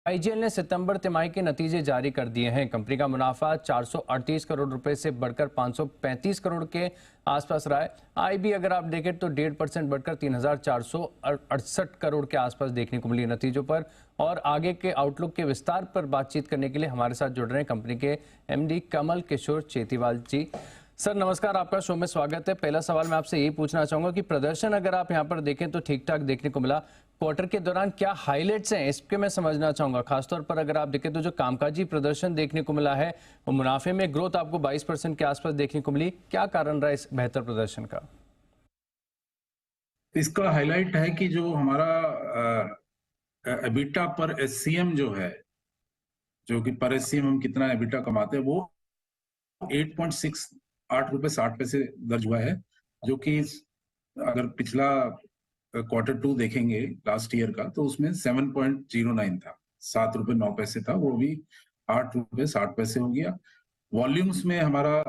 IGL ने सितंबर तिमाही के नतीजे जारी कर दिए हैं। कंपनी का मुनाफा 438 करोड़ रुपए से बढ़कर 535 करोड़ के आसपास रहा है। आईबी अगर आप देखें तो 1.5% बढ़कर 3468 करोड़ के आसपास देखने को मिली नतीजों पर। और आगे के आउटलुक के विस्तार पर बातचीत करने के लिए हमारे साथ जुड़ रहे हैं कंपनी के एमडी कमल किशोर चेतीवाल जी। सर नमस्कार, आपका शो में स्वागत है। पहला सवाल मैं आपसे यही पूछना चाहूंगा कि प्रदर्शन अगर आप यहां पर देखें तो ठीक ठाक देखने को मिला। क्वार्टर के दौरान क्या हाइलाइट्स हैं इसके मैं समझना चाहूंगा। खासतौर पर अगर आप देखें तो जो कामकाजी प्रदर्शन देखने को मिला है वो मुनाफे में ग्रोथ आपको 22% के आसपास देखने को मिली। क्या कारण रहा इस बेहतर प्रदर्शन का? इसका हाईलाइट है कि जो हमारा एबिटा पर एससीएम जो है, जो कि पर एससीएम हम कितना एबिटा कमाते हैं, वो 8.68 रुपए 60 पैसे दर्ज हुआ है। जो कि अगर पिछला क्वार्टर 2 देखेंगे लास्ट ईयर का, तो उसमें 7.09 था, 7 रुपए 9 पैसे था, वो भी 8 रुपए 60 पैसे हो गया। वॉल्यूम्स में हमारा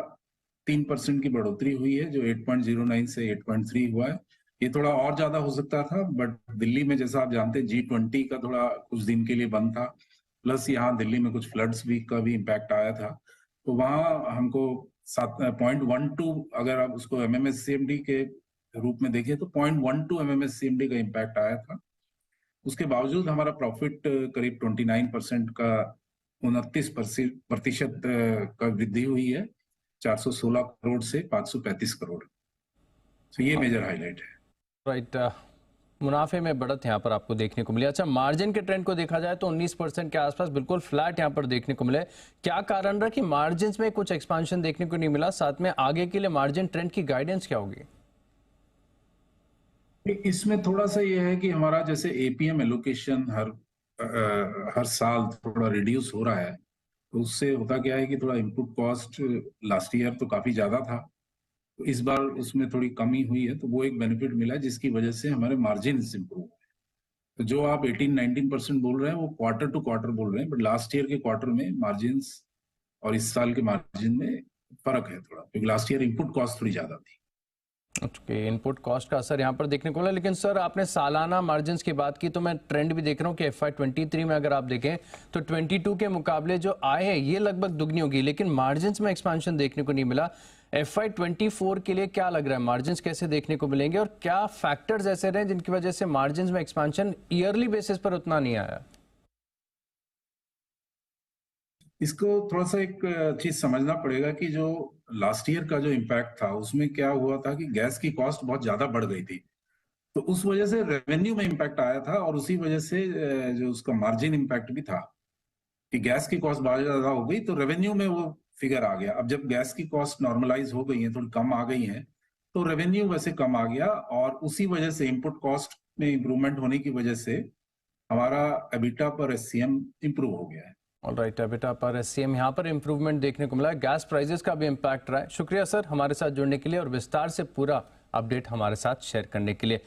3% की बढ़ोतरी हुई है, जो 8.09 से 8.3 हुआ है। ये थोड़ा और ज्यादा हो सकता था, बट दिल्ली में जैसा आप जानते हैं G20 का थोड़ा कुछ दिन के लिए बंद था, प्लस यहाँ दिल्ली में कुछ फ्लड्स का भी इम्पैक्ट आया था, तो वहां हमको 0.12, अगर आप उसको MMSCMD के रूप में देखें तो 0.12 MMSCMD का इम्पैक्ट आया था। उसके बावजूद हमारा प्रॉफिट करीब 29% का 29% का वृद्धि हुई है, 416 करोड़ से 535 करोड़। तो ये मेजर हाईलाइट है। राइट, मुनाफे में बढ़त यहाँ पर आपको देखने को मिली। अच्छा, मार्जिन के ट्रेंड को देखा जाए तो 19% के आसपास बिल्कुल फ्लैट यहाँ पर देखने को मिले। क्या कारण रहा कि मार्जिन में कुछ एक्सपांशन देखने को नहीं मिला? साथ में आगे के लिए मार्जिन ट्रेंड की गाइडेंस क्या होगी? इसमें थोड़ा सा ये है कि हमारा जैसे एपीएम एलोकेशन हर साल थोड़ा रिड्यूस हो रहा है, तो उससे होता क्या है कि थोड़ा इनपुट कॉस्ट लास्ट ईयर तो काफी ज्यादा था, तो इस बार उसमें थोड़ी कमी हुई है, तो वो एक बेनिफिट मिला है, जिसकी वजह से हमारे मार्जिन इंप्रूव हुए। तो जो आप 18-19% बोल रहे हैं वो क्वार्टर टू क्वार्टर बोल रहे हैं, बट लास्ट ईयर के क्वार्टर में मार्जिन और इस साल के मार्जिन में फर्क है थोड़ा, क्योंकि लास्ट ईयर इनपुट कॉस्ट थोड़ी ज्यादा थी। ओके, इनपुट कॉस्ट का असर यहाँ पर देखने को मिला। लेकिन सर आपने सालाना मार्जिन्स की बात की, तो मैं ट्रेंड भी देख रहा हूँ कि FY23 में अगर आप देखें तो 22 के मुकाबले जो आय है ये लगभग दुगनी होगी, लेकिन मार्जिन्स में एक्सपांशन देखने को नहीं मिला। FY24 के लिए क्या लग रहा है, मार्जिन्स कैसे देखने को मिलेंगे और क्या फैक्टर्स ऐसे रहे जिनकी वजह से मार्जिन्स में एक्सपांशन ईयरली बेसिस पर उतना नहीं आया? इसको थोड़ा सा एक चीज समझना पड़ेगा कि जो लास्ट ईयर का जो इम्पैक्ट था उसमें क्या हुआ था कि गैस की कॉस्ट बहुत ज्यादा बढ़ गई थी, तो उस वजह से रेवेन्यू में इम्पैक्ट आया था, और उसी वजह से जो उसका मार्जिन इम्पैक्ट भी था कि गैस की कॉस्ट बहुत ज्यादा हो गई, तो रेवेन्यू में वो फिगर आ गया। अब जब गैस की कॉस्ट नॉर्मलाइज हो गई है, थोड़ी कम आ गई है, तो रेवेन्यू वैसे कम आ गया, और उसी वजह से इनपुट कॉस्ट में इंप्रूवमेंट होने की वजह से हमारा एबिटा पर एससीएम इंप्रूव हो गया है। ऑलराइट, एबिटा पर एससीएम यहाँ पर इंप्रूवमेंट देखने को मिला। गैस प्राइसेस का भी इम्पैक्ट रहा है। शुक्रिया सर हमारे साथ जुड़ने के लिए और विस्तार से पूरा अपडेट हमारे साथ शेयर करने के लिए।